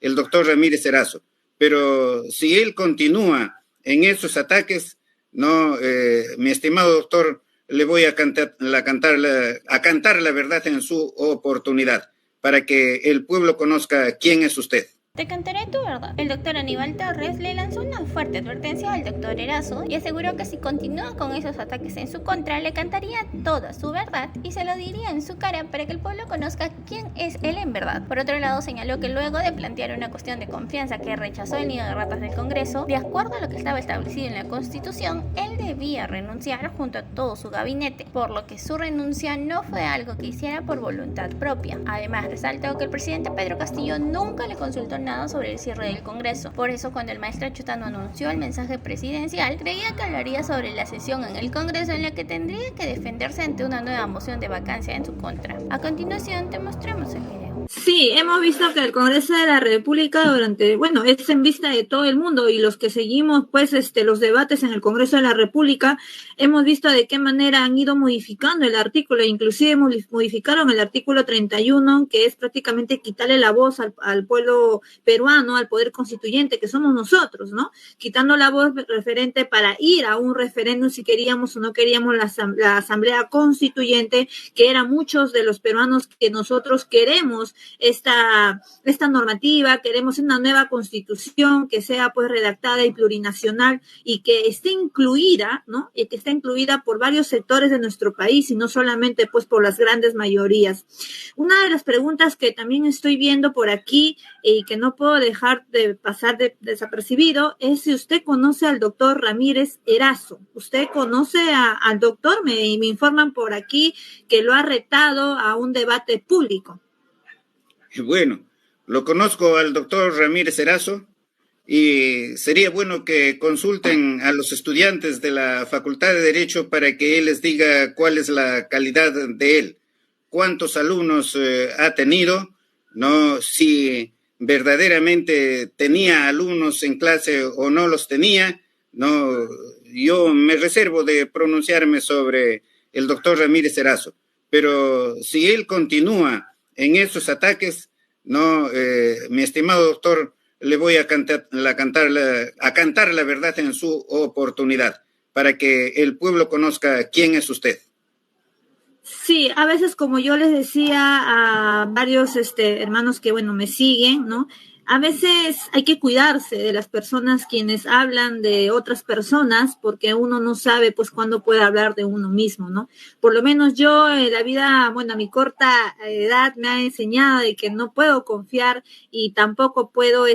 el doctor Ramírez Erazo. Pero si él continúa en esos ataques, no, mi estimado doctor, le voy a cantar la verdad en su oportunidad, para que el pueblo conozca quién es usted. Te cantaré tu verdad. El doctor Aníbal Torres le lanzó una fuerte advertencia al doctor Erazo y aseguró que si continúa con esos ataques en su contra, le cantaría toda su verdad y se lo diría en su cara para que el pueblo conozca quién es él en verdad. Por otro lado, señaló que luego de plantear una cuestión de confianza que rechazó el nido de ratas del Congreso, de acuerdo a lo que estaba establecido en la Constitución, él debía renunciar junto a todo su gabinete, por lo que su renuncia no fue algo que hiciera por voluntad propia. Además, resaltó que el presidente Pedro Castillo nunca le consultó nada sobre el cierre del Congreso. Por eso, cuando el maestro Chutano anunció el mensaje presidencial, creía que hablaría sobre la sesión en el Congreso en la que tendría que defenderse ante una nueva moción de vacancia en su contra. A continuación, te mostramos el video. Sí, hemos visto que el Congreso de la República es en vista de todo el mundo y los que seguimos los debates en el Congreso de la República, hemos visto de qué manera han ido modificando el artículo, inclusive modificaron el artículo 31, que es prácticamente quitarle la voz al pueblo peruano, al poder constituyente, que somos nosotros, ¿no? Quitando la voz referente para ir a un referéndum si queríamos o no queríamos la Asamblea Constituyente, que eran muchos de los peruanos que nosotros queremos esta normativa, queremos una nueva constitución que sea pues redactada y plurinacional y que esté incluida, ¿no? Y que esté incluida por varios sectores de nuestro país y no solamente pues por las grandes mayorías. Una de las preguntas que también estoy viendo por aquí y que no puedo dejar de pasar desapercibido es si usted conoce al doctor Ramírez Erazo. ¿Usted conoce al doctor? Me informan por aquí que lo ha retado a un debate público. Bueno, lo conozco al doctor Ramírez Erazo y sería bueno que consulten a los estudiantes de la Facultad de Derecho para que él les diga cuál es la calidad de él, cuántos alumnos ha tenido, no, si verdaderamente tenía alumnos en clase o no los tenía. No, yo me reservo de pronunciarme sobre el doctor Ramírez Erazo, pero si él continúa en esos ataques, no, mi estimado doctor, le voy a cantar la verdad en su oportunidad, para que el pueblo conozca quién es usted. Sí, a veces, como yo les decía a varios hermanos que, me siguen, ¿no? A veces hay que cuidarse de las personas quienes hablan de otras personas, porque uno no sabe, pues, cuándo puede hablar de uno mismo, ¿no? Por lo menos yo, en la vida, a mi corta edad, me ha enseñado de que no puedo confiar y tampoco puedo,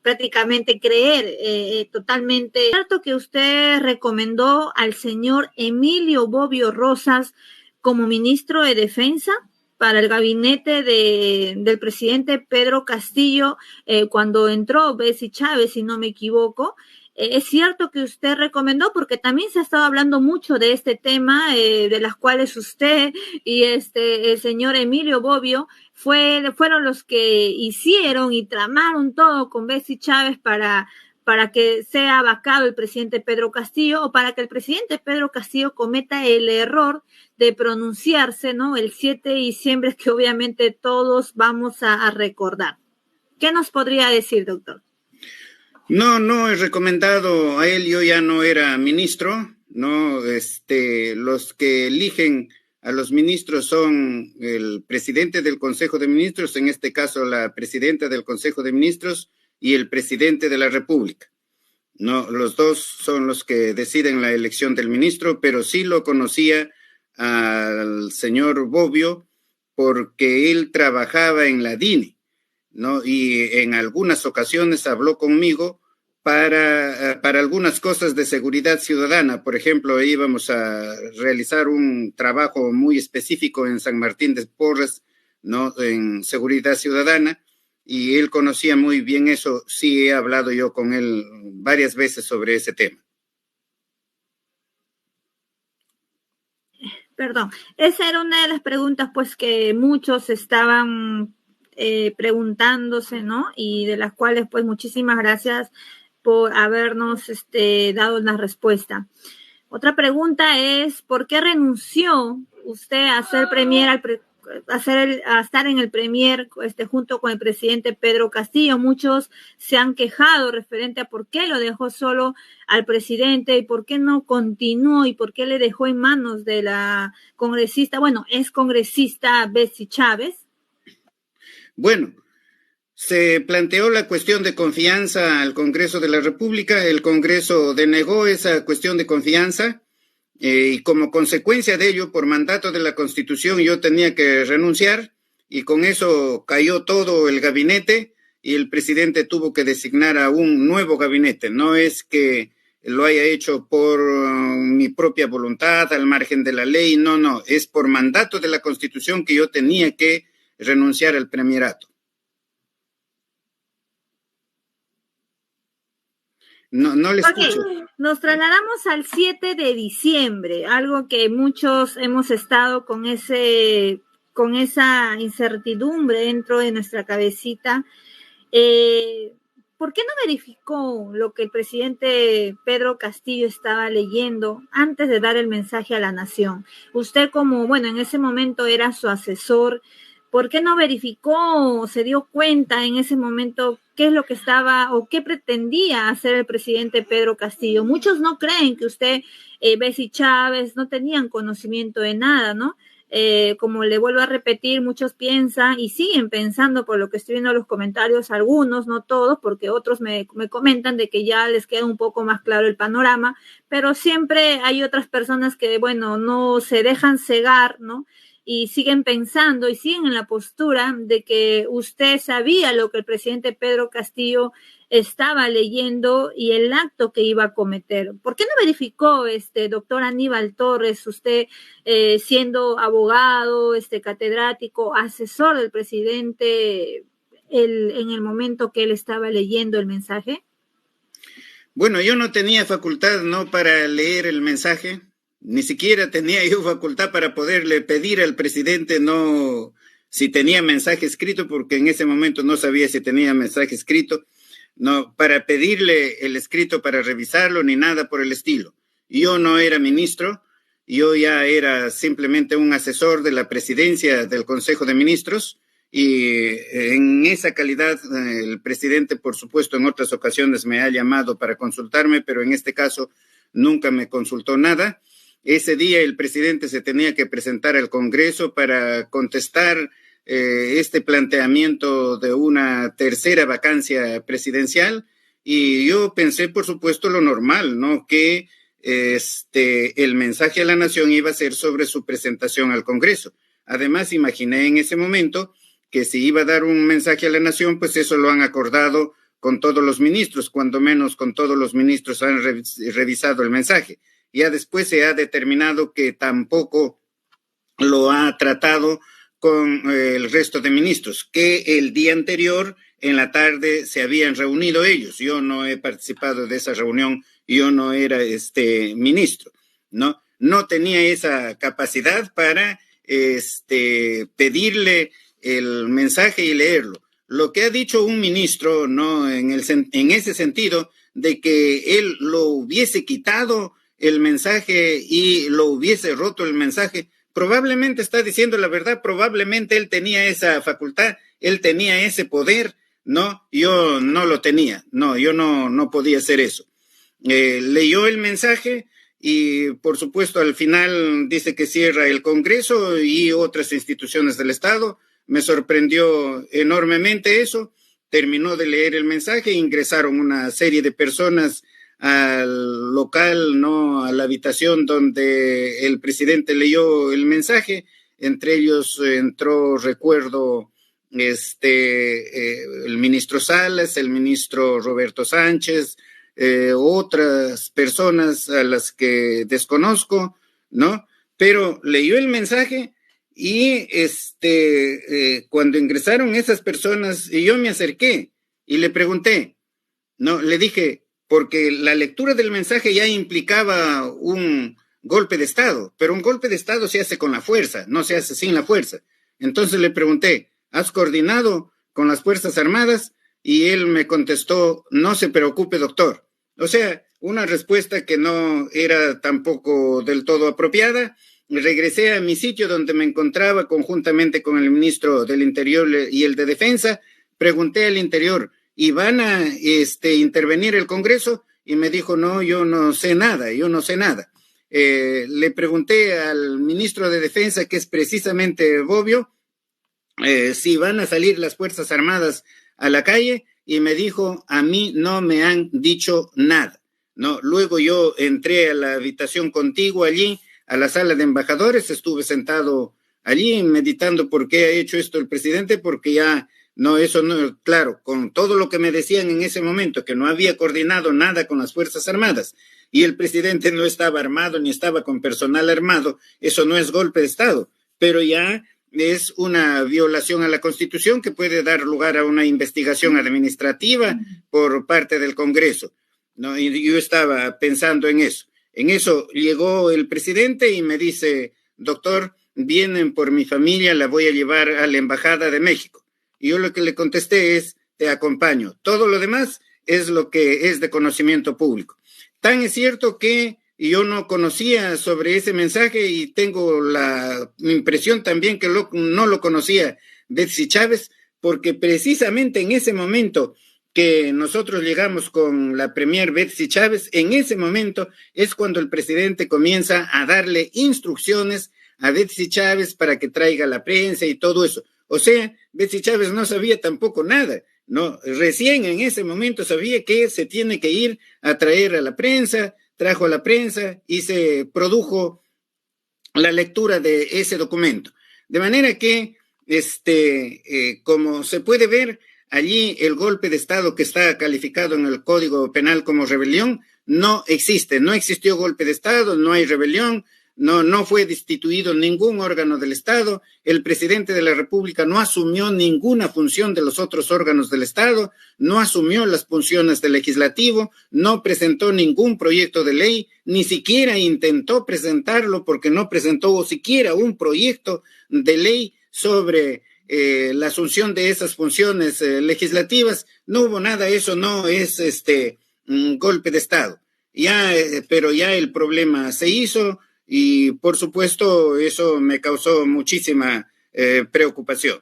prácticamente creer totalmente. ¿Es cierto que usted recomendó al señor Emilio Bobbio Rosas como ministro de Defensa para el gabinete del presidente Pedro Castillo cuando entró Betsy Chávez, si no me equivoco? Es cierto que usted recomendó, porque también se ha estado hablando mucho de este tema, de las cuales usted y el señor Emilio Bobbio fueron los que hicieron y tramaron todo con Betsy Chávez para que sea vacado el presidente Pedro Castillo, o para que el presidente Pedro Castillo cometa el error de pronunciarse, ¿no? El 7 de diciembre, que obviamente todos vamos a recordar. ¿Qué nos podría decir, doctor? No he recomendado a él, yo ya no era ministro, no, los que eligen a los ministros son el presidente del Consejo de Ministros, en este caso la presidenta del Consejo de Ministros, y el presidente de la República. No, los dos son los que deciden la elección del ministro, pero sí lo conocía al señor Bobbio porque él trabajaba en la DINE, ¿no? Y en algunas ocasiones habló conmigo para algunas cosas de seguridad ciudadana. Por ejemplo, íbamos a realizar un trabajo muy específico en San Martín de Porres, ¿no? En seguridad ciudadana. Y él conocía muy bien eso. Sí, he hablado yo con él varias veces sobre ese tema. Perdón, esa era una de las preguntas pues que muchos estaban preguntándose, ¿no? Y de las cuales pues muchísimas gracias por habernos dado una respuesta. Otra pregunta es, ¿por qué renunció usted a ser premier a estar en el Premier junto con el presidente Pedro Castillo. Muchos se han quejado referente a por qué lo dejó solo al presidente y por qué no continuó y por qué le dejó en manos de la congresista, es congresista Betsy Chávez. Bueno, se planteó la cuestión de confianza al Congreso de la República, el Congreso denegó esa cuestión de confianza y como consecuencia de ello, por mandato de la Constitución, yo tenía que renunciar y con eso cayó todo el gabinete y el presidente tuvo que designar a un nuevo gabinete. No es que lo haya hecho por mi propia voluntad, al margen de la ley, no, es por mandato de la Constitución que yo tenía que renunciar al premierato. No le escucho. Okay. Nos trasladamos al 7 de diciembre, algo que muchos hemos estado con esa incertidumbre dentro de nuestra cabecita. ¿Por qué no verificó lo que el presidente Pedro Castillo estaba leyendo antes de dar el mensaje a la nación? Usted en ese momento era su asesor, ¿por qué no verificó o se dio cuenta en ese momento qué es lo que estaba o qué pretendía hacer el presidente Pedro Castillo? Muchos no creen que usted, Betsy Chávez, no tenían conocimiento de nada, ¿no? Como le vuelvo a repetir, muchos piensan y siguen pensando, por lo que estoy viendo en los comentarios, algunos, no todos, porque otros me comentan de que ya les queda un poco más claro el panorama, pero siempre hay otras personas que, no se dejan cegar, ¿no? Y siguen pensando y siguen en la postura de que usted sabía lo que el presidente Pedro Castillo estaba leyendo y el acto que iba a cometer. ¿Por qué no verificó, doctor Aníbal Torres, usted siendo abogado, catedrático, asesor del presidente en el momento que él estaba leyendo el mensaje? Bueno, yo no tenía facultad, para leer el mensaje. Ni siquiera tenía yo facultad para poderle pedir al presidente si tenía mensaje escrito, porque en ese momento no sabía si tenía mensaje escrito, para pedirle el escrito para revisarlo ni nada por el estilo. Yo no era ministro, yo ya era simplemente un asesor de la presidencia del Consejo de Ministros y en esa calidad el presidente, por supuesto, en otras ocasiones me ha llamado para consultarme, pero en este caso nunca me consultó nada. Ese día el presidente se tenía que presentar al Congreso para contestar este planteamiento de una tercera vacancia presidencial y yo pensé, por supuesto, lo normal, que el mensaje a la nación iba a ser sobre su presentación al Congreso. Además, imaginé en ese momento que si iba a dar un mensaje a la nación, pues eso lo han acordado con todos los ministros, cuando menos con todos los ministros han revisado el mensaje. Ya después se ha determinado que tampoco lo ha tratado con el resto de ministros, que el día anterior, en la tarde, se habían reunido ellos. Yo no he participado de esa reunión, yo no era ministro, no tenía esa capacidad para pedirle el mensaje y leerlo. Lo que ha dicho un ministro, en ese sentido, de que él lo hubiese quitado el mensaje y lo hubiese roto el mensaje, probablemente está diciendo la verdad, probablemente él tenía esa facultad, él tenía ese poder, yo no lo tenía, yo no podía hacer eso. Leyó el mensaje y por supuesto al final dice que cierra el Congreso y otras instituciones del Estado. Me sorprendió enormemente eso. Terminó de leer el mensaje, ingresaron una serie de personas al local, a la habitación donde el presidente leyó el mensaje. Entre ellos entró, recuerdo, el ministro Salas, el ministro Roberto Sánchez, otras personas a las que desconozco, Pero leyó el mensaje y cuando ingresaron esas personas, yo me acerqué y le pregunté, le dije, porque la lectura del mensaje ya implicaba un golpe de Estado, pero un golpe de Estado se hace con la fuerza, no se hace sin la fuerza. Entonces le pregunté, ¿has coordinado con las Fuerzas Armadas? Y él me contestó, no se preocupe, doctor. O sea, una respuesta que no era tampoco del todo apropiada regresé a mi sitio donde me encontraba conjuntamente con el ministro del Interior y el de Defensa. Pregunté al Interior, ¿y van a intervenir el Congreso? Y me dijo, no, yo no sé nada. Le pregunté al ministro de Defensa, que es precisamente Bobbio, si van a salir las Fuerzas Armadas a la calle, y me dijo, a mí no me han dicho nada. No, luego yo entré a la habitación contigua allí, a la sala de embajadores, estuve sentado allí meditando por qué ha hecho esto el presidente, porque ya no, eso no, claro, con todo lo que me decían en ese momento, que no había coordinado nada con las Fuerzas Armadas, y el presidente no estaba armado ni estaba con personal armado, eso no es golpe de Estado, pero ya es una violación a la Constitución que puede dar lugar a una investigación administrativa por parte del Congreso, ¿no? Y yo estaba pensando en eso. En eso llegó el presidente y me dice, doctor, vienen por mi familia, la voy a llevar a la Embajada de México. Y yo lo que le contesté es, te acompaño. Todo lo demás es lo que es de conocimiento público. Tan es cierto que yo no conocía sobre ese mensaje y tengo la impresión también que no lo conocía Betsy Chávez, porque precisamente en ese momento que nosotros llegamos con la premier Betsy Chávez, en ese momento es cuando el presidente comienza a darle instrucciones a Betsy Chávez para que traiga la prensa y todo eso. O sea, Betsy Chávez no sabía tampoco nada, ¿no? Recién en ese momento sabía que se tiene que ir a traer a la prensa, trajo a la prensa y se produjo la lectura de ese documento. De manera que, como se puede ver, allí el golpe de Estado que está calificado en el Código Penal como rebelión no existe, no existió golpe de Estado, no hay rebelión, no fue destituido ningún órgano del Estado, el presidente de la República no asumió ninguna función de los otros órganos del Estado, no asumió las funciones del legislativo, no presentó ningún proyecto de ley, ni siquiera intentó presentarlo porque no presentó siquiera un proyecto de ley sobre la asunción de esas funciones legislativas. No hubo nada, eso no es un golpe de Estado. Pero ya el problema se hizo. Y, por supuesto, eso me causó muchísima preocupación.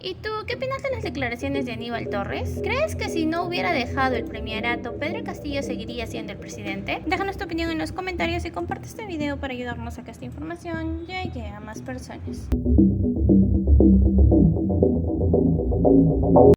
¿Y tú qué opinas de las declaraciones de Aníbal Torres? ¿Crees que si no hubiera dejado el premierato, Pedro Castillo seguiría siendo el presidente? Déjanos tu opinión en los comentarios y comparte este video para ayudarnos a que esta información llegue a más personas.